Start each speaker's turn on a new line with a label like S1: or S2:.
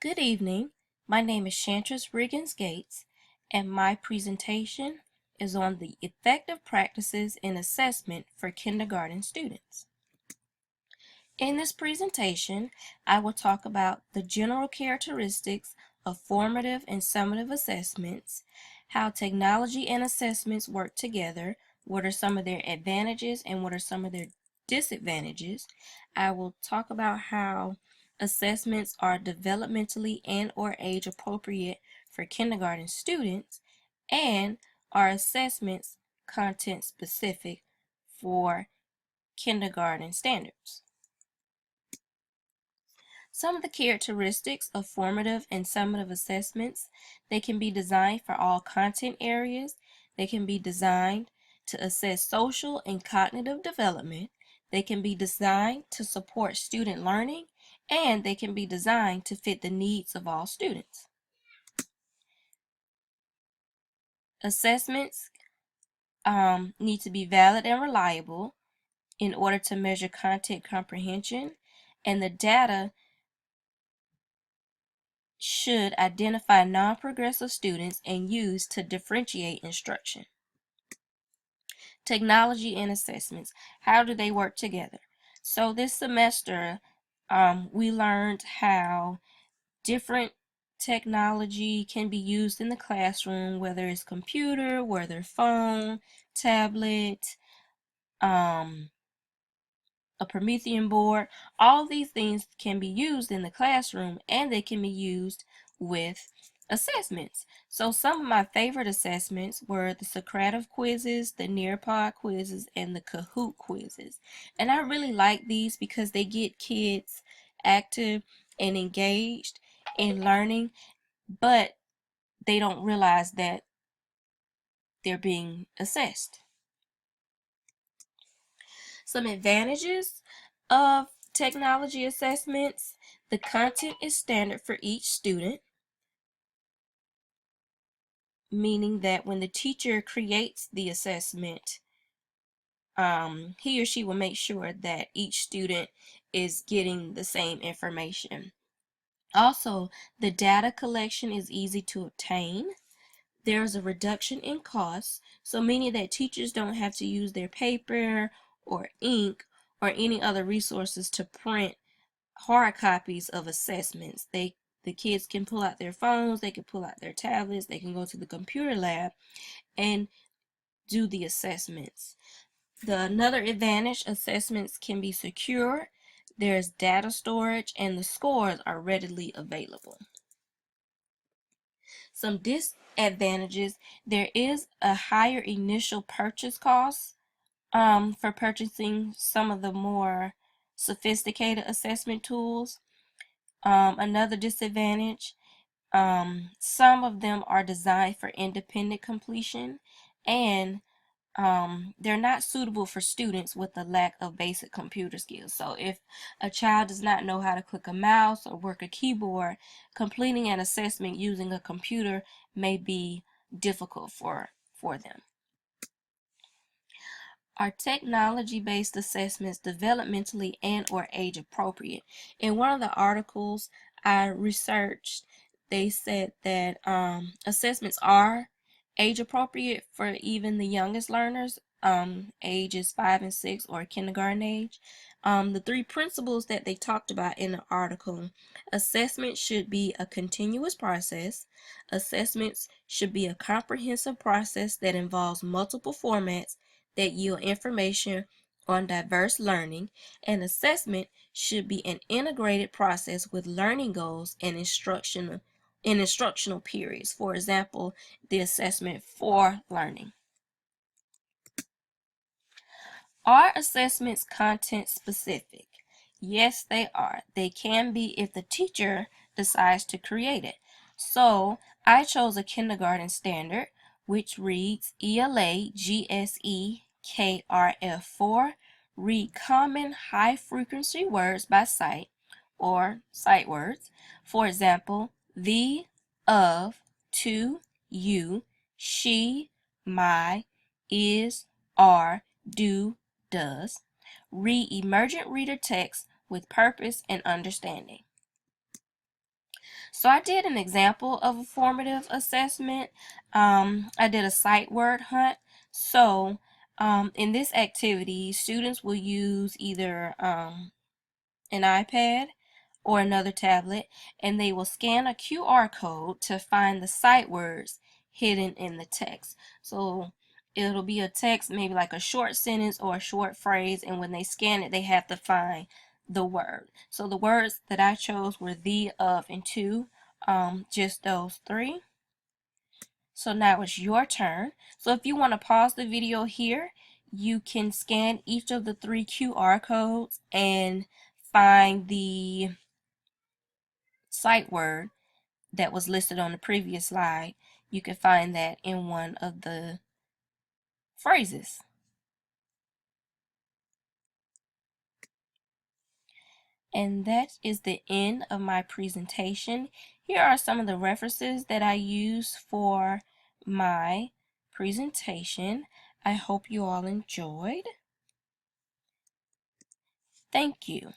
S1: Good evening. My name is Chantress Riggins Gates, and my presentation is on the effective practices in assessment for kindergarten students. In this presentation, I will talk about the general characteristics of formative and summative assessments, how technology and assessments work together, what are some of their advantages and what are some of their disadvantages. I will talk about how assessments are developmentally and or age appropriate for kindergarten students, and are assessments content specific for kindergarten standards. Some of the characteristics of formative and summative assessments: they can be designed for all content areas, they can be designed to assess social and cognitive development, they can be designed to support student learning, and they can be designed to fit the needs of all students. Assessments need to be valid and reliable in order to measure content comprehension, and the data should identify non-progressive students and use to differentiate instruction. Technology and assessments, how do they work together? So this semester, we learned how different technology can be used in the classroom, whether it's computer, whether phone, tablet, a Promethean board. All these things can be used in the classroom, and they can be used with assessments. So some of my favorite assessments were the Socrative quizzes, the Nearpod quizzes, and the Kahoot quizzes. And I really like these because they get kids active and engaged in learning, but they don't realize that they're being assessed. Some advantages of technology assessments: the content is standard for each student, meaning that when the teacher creates the assessment, he or she will make sure that each student is getting the same information. Also, the data collection is easy to obtain. There's a reduction in costs, so meaning that teachers don't have to use their paper or ink or any other resources to print hard copies of assessments. The kids can pull out their phones, they can pull out their tablets, they can go to the computer lab and do the assessments. Another advantage: assessments can be secure, there's data storage, and the scores are readily available. Some disadvantages: there is a higher initial purchase cost for purchasing some of the more sophisticated assessment tools. Another disadvantage: some of them are designed for independent completion, and they're not suitable for students with a lack of basic computer skills. So if a child does not know how to click a mouse or work a keyboard, completing an assessment using a computer may be difficult for them. Are technology-based assessments developmentally and or age appropriate? In one of the articles I researched, they said that assessments are age appropriate for even the youngest learners, ages 5 and 6 or kindergarten age. The three principles that they talked about in the article: assessment should be a continuous process, assessments should be a comprehensive process that involves multiple formats that yield information on diverse learning, and assessment should be an integrated process with learning goals and instructional periods. For example, the assessment for learning. Are assessments content specific? Yes, they are. They can be if the teacher decides to create it. So I chose a kindergarten standard, which reads ELA GSE KRF4. Read common high frequency words by sight or sight words. For example, the, of, to, you, she, my, is, are, do, does. Read emergent reader text with purpose and understanding. So I did an example of a formative assessment. I did a sight word hunt. So in this activity, students will use either an iPad or another tablet, and they will scan a QR code to find the sight words hidden in the text. So it'll be a text, maybe like a short sentence or a short phrase, and when they scan it, they have to find the word. So the words that I chose were the, of, and to, just those three. So now it's your turn. So if you want to pause the video here, you can scan each of the three QR codes and find the sight word that was listed on the previous slide. You can find that in one of the phrases. And that is the end of my presentation. Here are some of the references that I used for my presentation. I hope you all enjoyed. Thank you.